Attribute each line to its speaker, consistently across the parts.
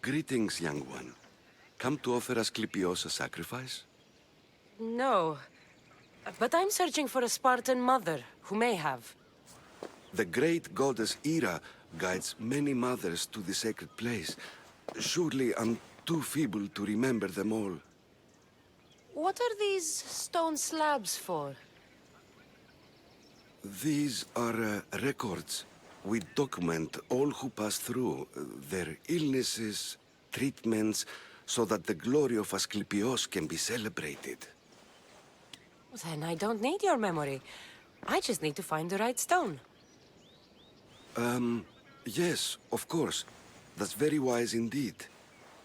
Speaker 1: Greetings, young one. Come to offer Asclepios a sacrifice?
Speaker 2: No. But I'm searching for a Spartan mother who may have.
Speaker 1: The great goddess Hera guides many mothers to the sacred place. Surely I'm too feeble to remember them all.
Speaker 2: What are these stone slabs for?
Speaker 1: These are records. We document all who pass through, their illnesses, treatments, so that the glory of Asclepios can be celebrated.
Speaker 2: Then I don't need your memory. I just need to find the right stone.
Speaker 1: Yes, of course. That's very wise indeed.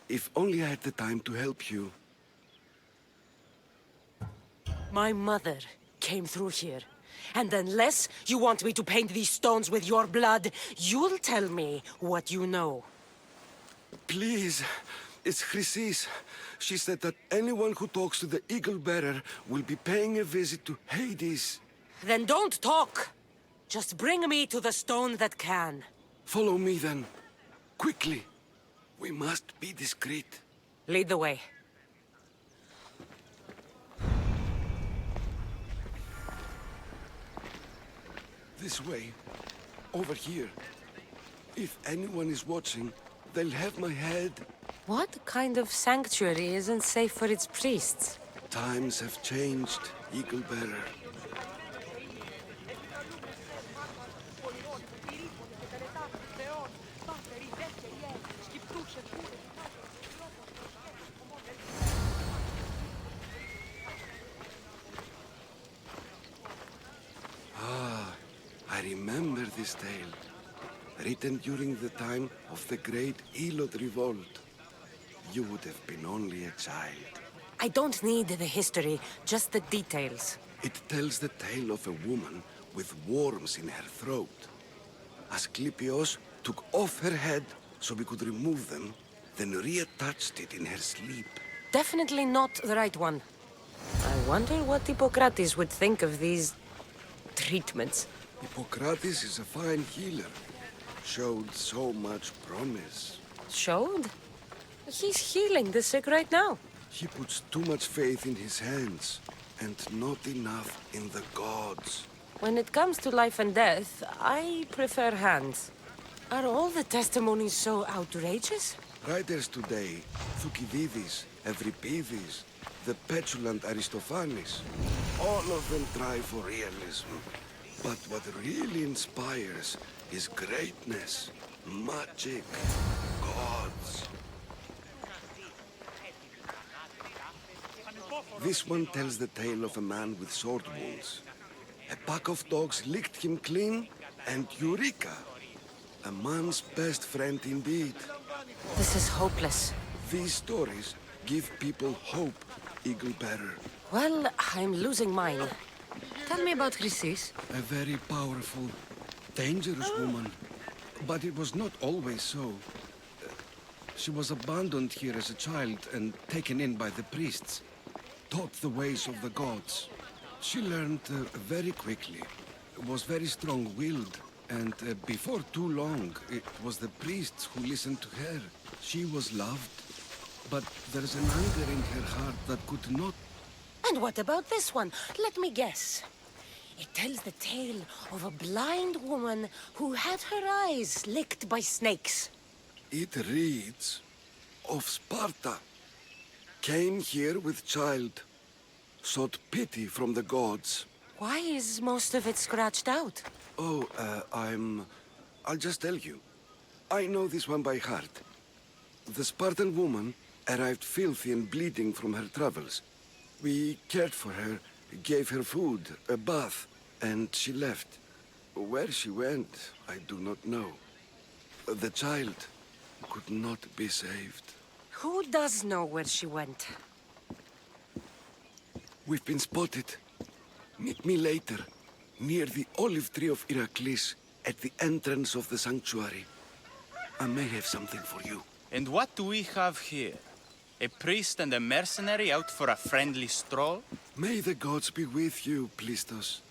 Speaker 1: If only I had the time to help you.
Speaker 2: My mother came through here. And unless you want me to paint these stones with your blood, you'll tell me what you know.
Speaker 1: Please, it's Chrysis. She said that anyone who talks to the Eagle Bearer will be paying a visit to Hades.
Speaker 2: Then don't talk! Just bring me to the stone that can.
Speaker 1: Follow me then. Quickly. We must be discreet.
Speaker 2: Lead the way.
Speaker 1: This way. Over here. If anyone is watching, they'll have my head.
Speaker 2: What kind of sanctuary isn't safe for its priests?
Speaker 1: Times have changed, Eagle Bearer. I remember this tale, written during the time of the Great Elod Revolt. You would have been only a child.
Speaker 2: I don't need the history, just the details.
Speaker 1: It tells the tale of a woman with worms in her throat. Asclepios took off her head so we could remove them, then reattached it in her sleep.
Speaker 2: Definitely not the right one. I wonder what Hippocrates would think of these treatments.
Speaker 1: Hippocrates is a fine healer. Showed so much promise.
Speaker 2: Showed? He's healing the sick right now.
Speaker 1: He puts too much faith in his hands, and not enough in the gods.
Speaker 2: When it comes to life and death, I prefer hands. Are all the testimonies so outrageous?
Speaker 1: Writers today, Thucydides, Euripides, the petulant Aristophanes, all of them try for realism. But what really inspires is greatness, magic, gods. This one tells the tale of a man with sword wounds. A pack of dogs licked him clean, and Eureka! A man's best friend indeed.
Speaker 2: This is hopeless.
Speaker 1: These stories give people hope, Eagle Bearer.
Speaker 2: Well, I'm losing mine. Tell me about Chrysis.
Speaker 1: A very powerful, dangerous woman. But it was not always so. She was abandoned here as a child and taken in by the priests. Taught the ways of the gods. She learned very quickly. Was very strong-willed. And before too long, it was the priests who listened to her. She was loved. But there's an anger in her heart that could not...
Speaker 2: And what about this one? Let me guess. It tells the tale of a blind woman who had her eyes licked by snakes.
Speaker 1: It reads of Sparta. Came here with child. Sought pity from the gods.
Speaker 2: Why is most of it scratched out?
Speaker 1: Oh, I'll just tell you. I know this one by heart. The Spartan woman arrived filthy and bleeding from her travels. We cared for her, gave her food, a bath, and she left. Where she went, I do not know. The child could not be saved.
Speaker 2: Who does know where she went?
Speaker 1: We've been spotted. Meet me later, near the olive tree of Heracles, at the entrance of the sanctuary. I may have something for you.
Speaker 3: And what do we have here? A priest and a mercenary out for a friendly stroll?
Speaker 1: May the gods be with you, Plistos.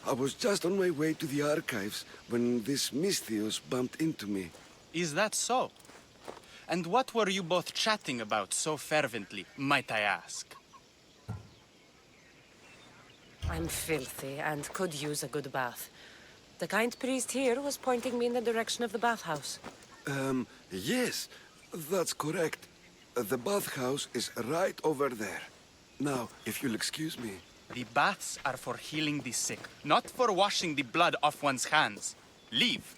Speaker 1: I was just on my way to the archives when this Misthios bumped into me.
Speaker 3: Is that so? And what were you both chatting about so fervently, might I ask?
Speaker 2: I'm filthy and could use a good bath. The kind priest here was pointing me in the direction of the bathhouse.
Speaker 1: Yes, that's correct. The bathhouse is right over there. Now, if you'll excuse me.
Speaker 3: The baths are for healing the sick, not for washing the blood off one's hands. Leave.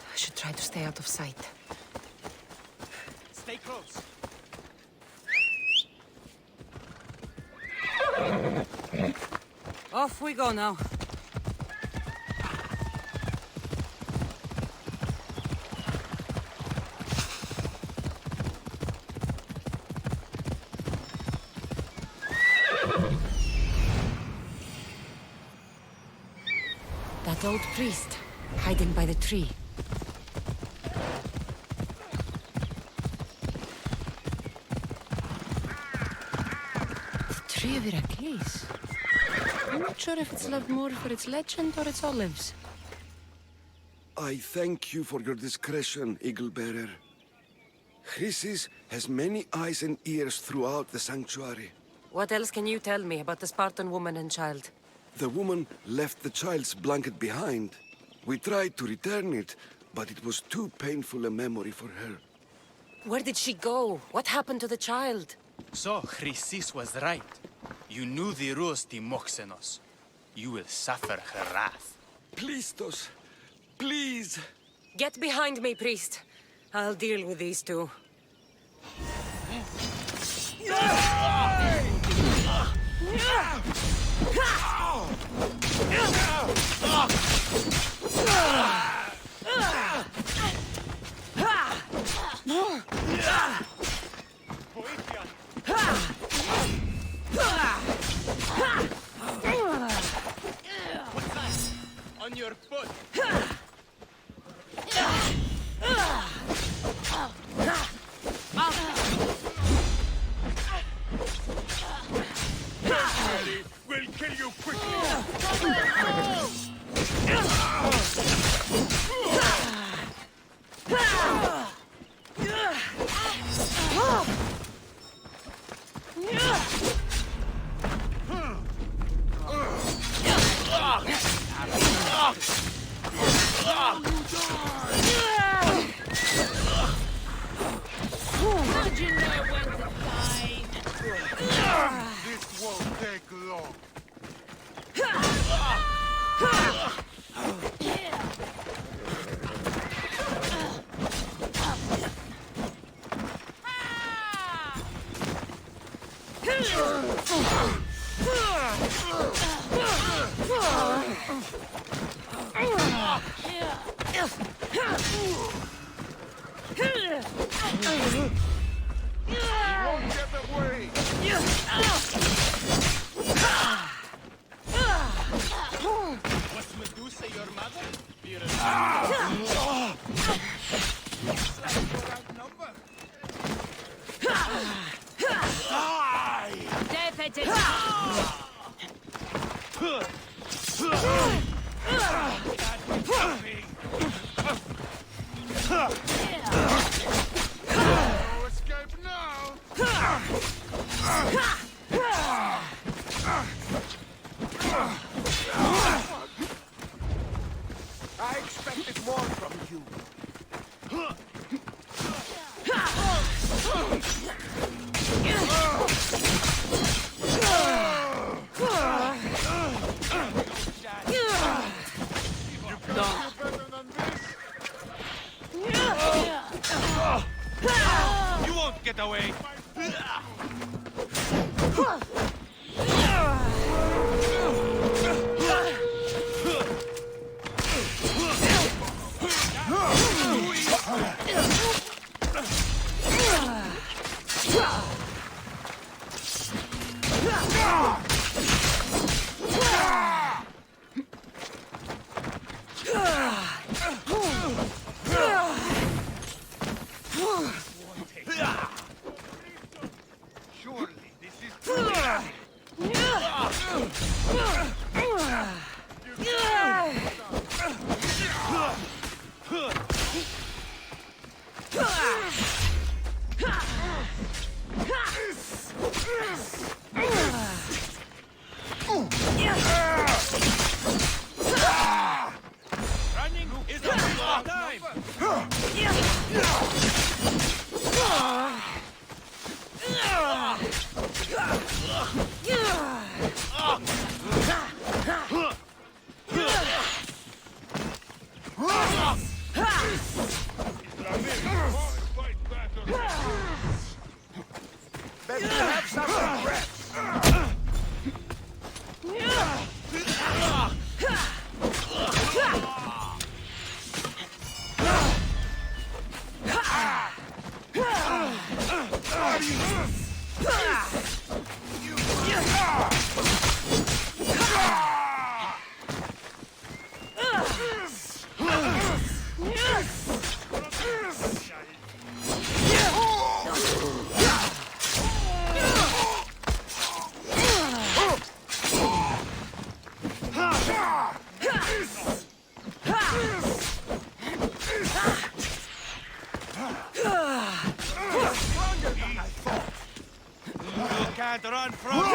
Speaker 2: I should try to stay out of sight.
Speaker 3: Stay close.
Speaker 2: Off we go now. That old priest, hiding by the tree. The tree of Heracles. I'm not sure if it's loved more for its legend or its olives.
Speaker 1: I thank you for your discretion, Eagle Bearer. Chrysis has many eyes and ears throughout the sanctuary.
Speaker 2: What else can you tell me about the Spartan woman and child?
Speaker 1: The woman left the child's blanket behind. We tried to return it, but it was too painful a memory for her.
Speaker 2: Where did she go? What happened to the child?
Speaker 3: So, Chrysis was right. You knew the rules, Timoxenos. You will suffer her wrath.
Speaker 1: Plistos, please.
Speaker 2: Get behind me, priest. I'll deal with these two.
Speaker 3: On your foot!
Speaker 4: We'll kill you quickly! This won't take long. You won't get away!
Speaker 3: Was Medusa your mother? get away!
Speaker 4: Surely this is
Speaker 3: Running is a waste of time!
Speaker 4: fight better. Better have some regrets.
Speaker 3: You can't run from me!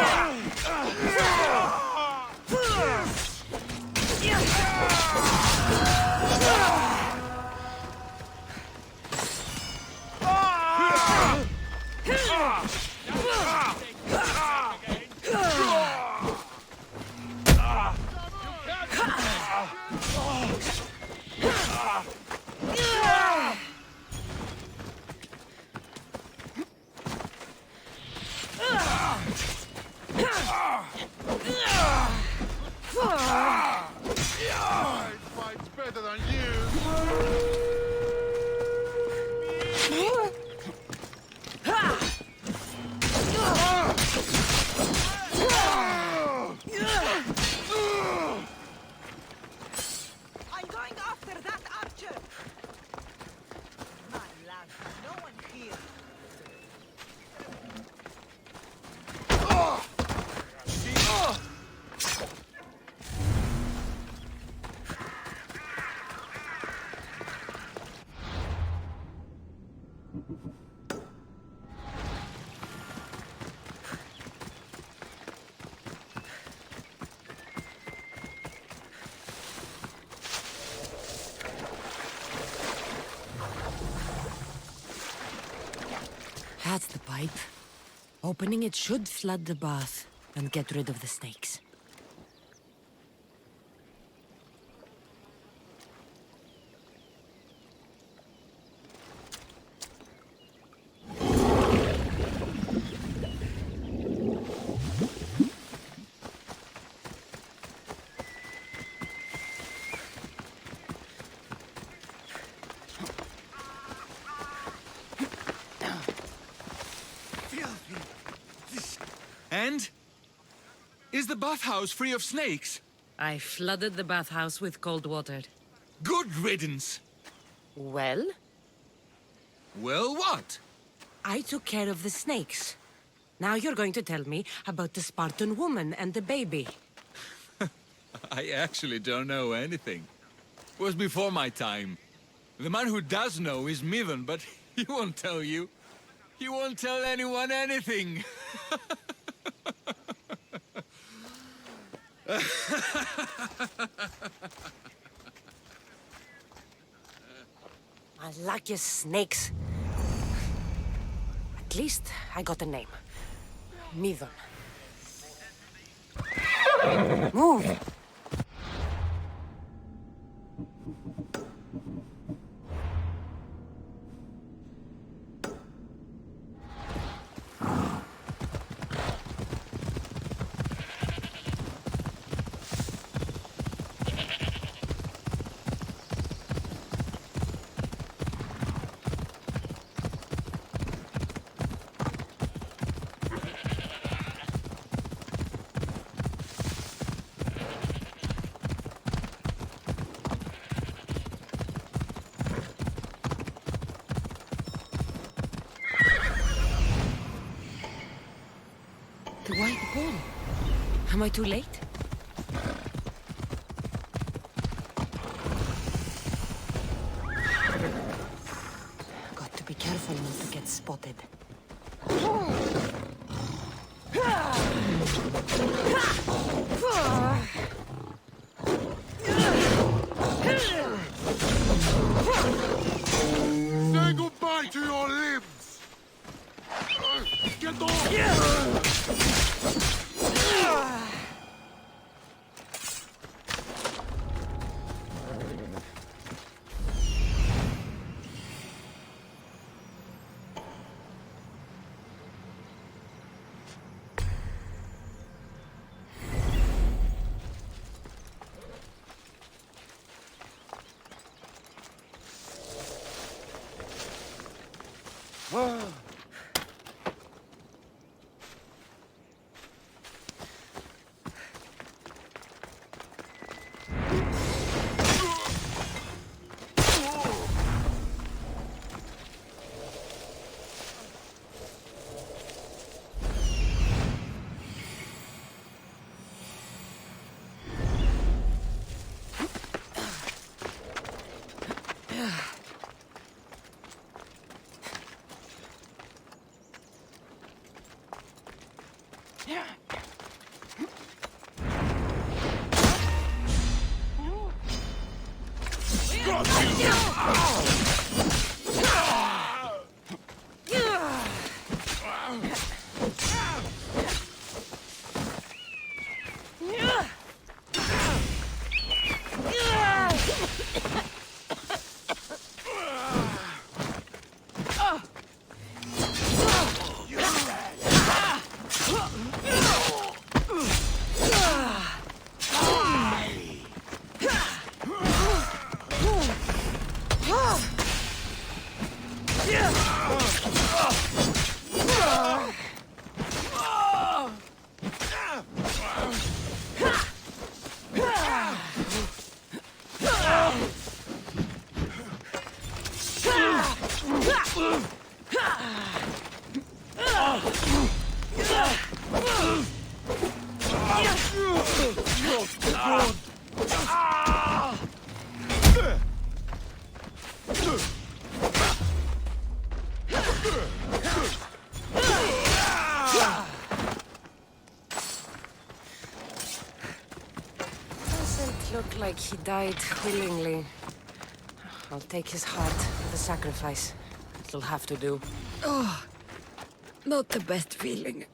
Speaker 4: I fight better than you.
Speaker 5: I'm going after that archer! My lad, no one here.
Speaker 2: That's the pipe. Opening it should flood the bath and get rid of the snakes.
Speaker 6: And? Is the bathhouse free of snakes?
Speaker 2: I flooded the bathhouse with cold water.
Speaker 6: Good riddance.
Speaker 2: Well,
Speaker 6: Well, what?
Speaker 2: I took care of the snakes. Now you're going to tell me about the Spartan woman and the baby.
Speaker 6: I actually don't know anything. It was before my time. The man who does know is Mivan, but he won't tell you. He won't tell anyone anything.
Speaker 2: I like your snakes. At least I got a name. Midon. Move! The white ball. Am I too late? Got to be careful not to get spotted.
Speaker 4: Say goodbye to your limbs! Get off!
Speaker 2: Doesn't look like he died willingly. I'll take his heart as a sacrifice. It'll have to do.
Speaker 7: Oh, not the best feeling.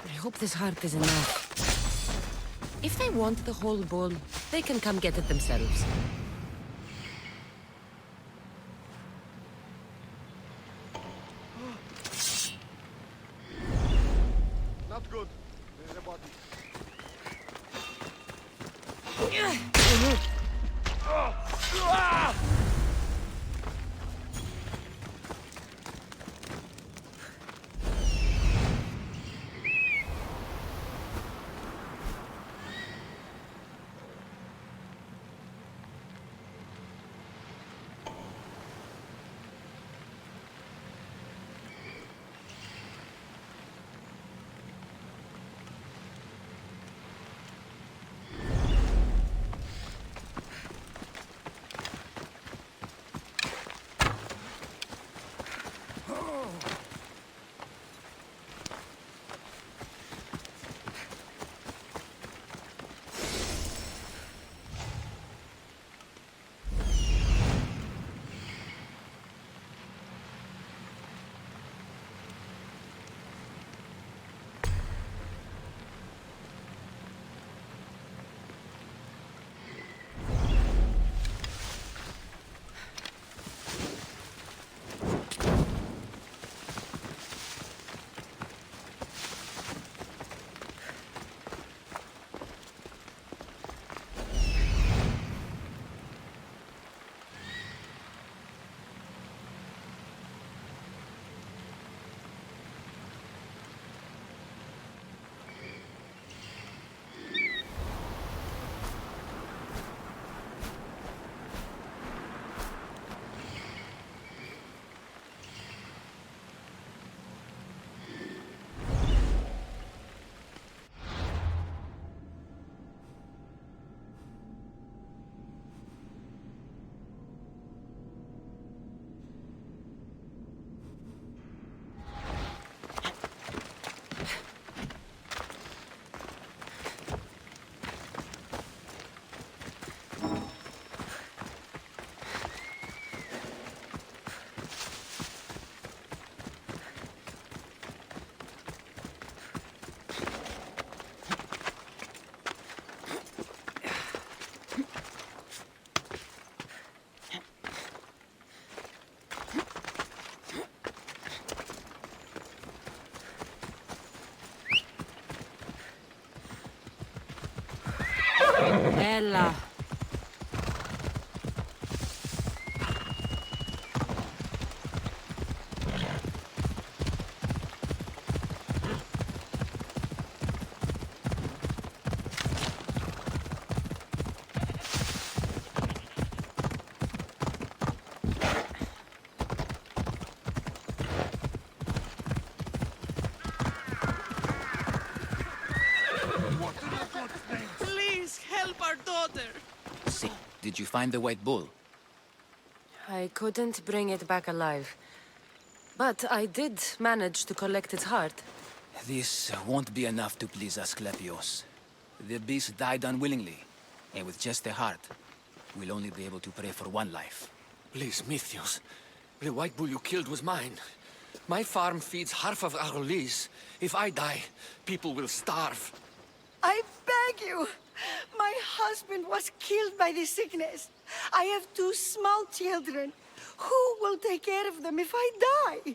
Speaker 2: I hope this heart is enough. If they want the whole bowl, they can come get it themselves.
Speaker 4: Not good. There's a body.
Speaker 2: Bella.
Speaker 5: Please help our daughter.
Speaker 3: See, did you find the white bull?
Speaker 2: I couldn't bring it back alive. But I did manage to collect its heart.
Speaker 3: This won't be enough to please Asclepios. The beast died unwillingly, and with just the heart, we'll only be able to pray for one life.
Speaker 8: Please, Mythios. The white bull you killed was mine. My farm feeds half of our lease. If I die, people will starve.
Speaker 7: I beg you! My husband was killed by this sickness. I have 2 small children. Who will take care of them if I die?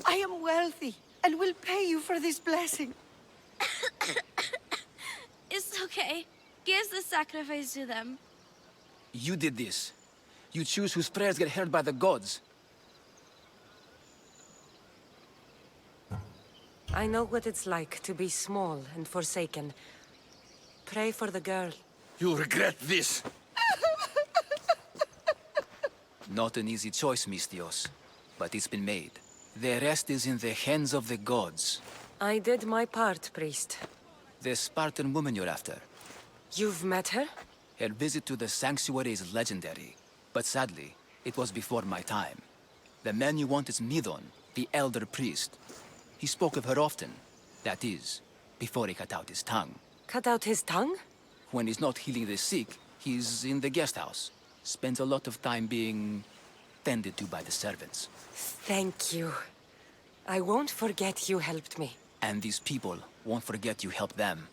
Speaker 7: I am wealthy and will pay you for this blessing.
Speaker 9: It's okay. Give the sacrifice to them.
Speaker 3: You did this. You choose whose prayers get heard by the gods.
Speaker 2: I know what it's like to be small and forsaken. Pray for the girl.
Speaker 8: You'll regret this.
Speaker 3: Not an easy choice, Mystios, but it's been made. The rest is in the hands of the gods.
Speaker 2: I did my part, priest.
Speaker 3: The Spartan woman you're after.
Speaker 2: You've met her?
Speaker 3: Her visit to the sanctuary is legendary, but sadly, it was before my time. The man you want is Midon, the elder priest. He spoke of her often. That is, before he cut out his tongue.
Speaker 2: Cut out his tongue?
Speaker 3: When he's not healing the sick, he's in the guest house. Spends a lot of time being tended to by the servants.
Speaker 2: Thank you. I won't forget you helped me.
Speaker 3: And these people won't forget you helped them.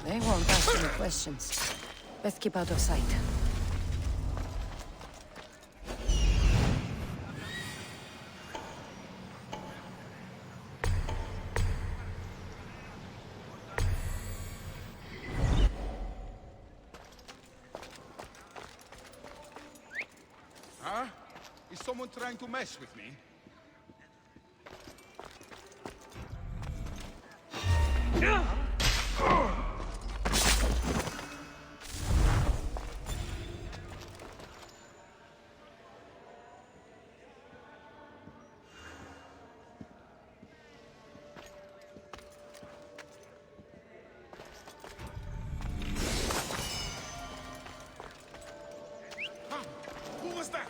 Speaker 2: They won't ask any questions. Best keep out of sight.
Speaker 4: Huh? Is someone trying to mess with me? Who was that?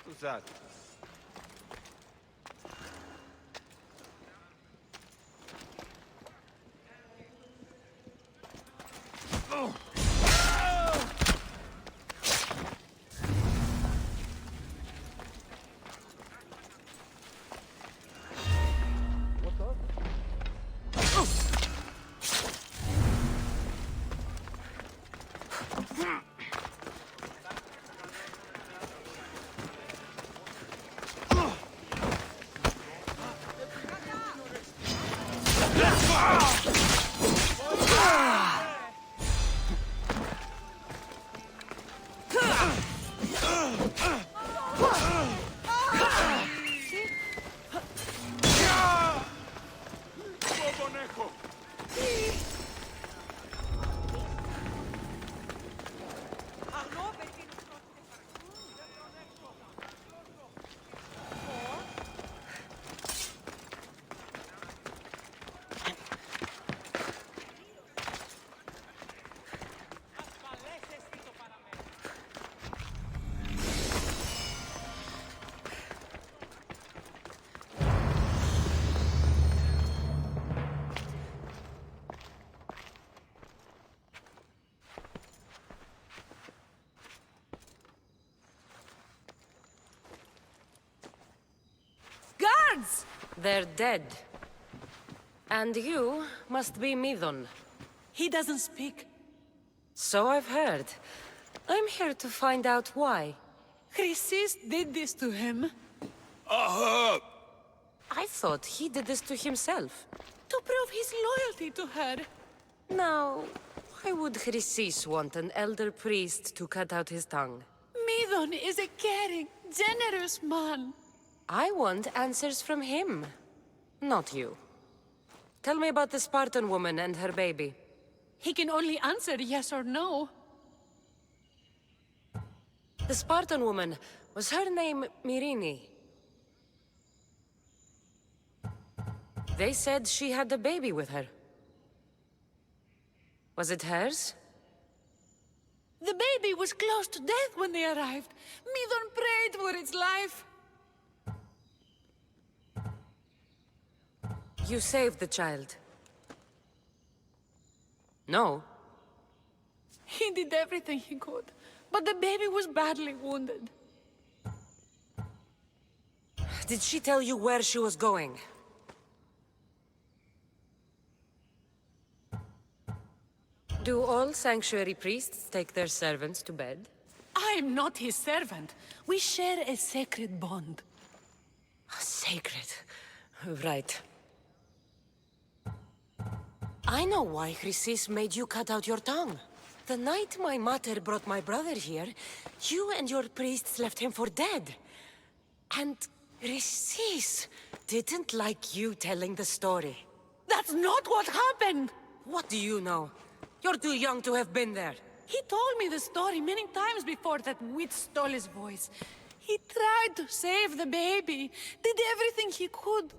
Speaker 4: Who's that?
Speaker 5: guards!
Speaker 2: They're dead. And you must be Midon.
Speaker 5: He doesn't speak.
Speaker 2: So I've heard. I'm here to find out why.
Speaker 5: Chrysis did this to him.
Speaker 2: I thought he did this to himself.
Speaker 5: To prove his loyalty to her.
Speaker 2: Now, why would Chrysis want an elder priest to cut out his tongue?
Speaker 5: Midon is a caring, generous man.
Speaker 2: I want answers from him, not you. Tell me about the Spartan woman and her baby.
Speaker 5: He can only answer yes or no.
Speaker 2: The Spartan woman, was her name Myrine? They said she had a baby with her. Was it hers?
Speaker 5: The baby was close to death when they arrived. Midon prayed for its life.
Speaker 2: You saved the child. No.
Speaker 5: He did everything he could, but the baby was badly wounded.
Speaker 2: Did she tell you where she was going? Do all sanctuary priests take their servants to bed?
Speaker 5: I am not his servant. We share a sacred bond.
Speaker 2: Sacred. Right. I know why Chrysis made you cut out your tongue. The night my mater brought my brother here, you and your priests left him for dead. And Chrysis didn't like you telling the story.
Speaker 5: That's not what happened!
Speaker 2: What do you know? You're too young to have been there.
Speaker 5: He told me the story many times before that witch stole his voice. He tried to save the baby, did everything he could.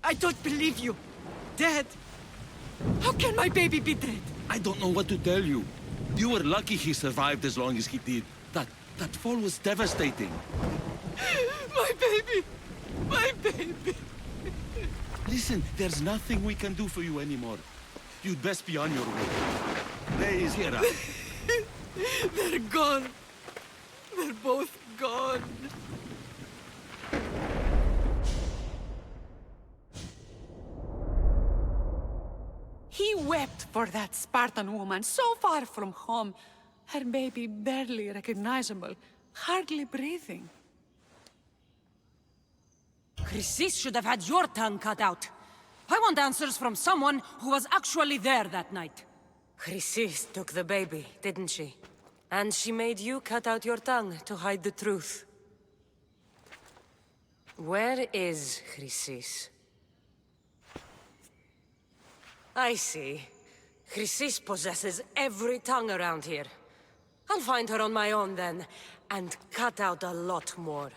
Speaker 7: I don't believe you. Dead? How can my baby be dead?
Speaker 10: I don't know what to tell you. You were lucky he survived as long as he did. That fall was devastating.
Speaker 7: My baby! My baby!
Speaker 10: Listen, there's nothing we can do for you anymore. You'd best be on your way. Days here.
Speaker 7: They're gone. They're both gone.
Speaker 5: He wept for that Spartan woman, so far from home. Her baby barely recognizable, hardly breathing.
Speaker 2: Chrysis should have had your tongue cut out. I want answers from someone who was actually there that night. Chrysis took the baby, didn't she? And she made you cut out your tongue to hide the truth. Where is Chrysis? I see. Chrysis possesses every tongue around here. I'll find her on my own then, and cut out a lot more.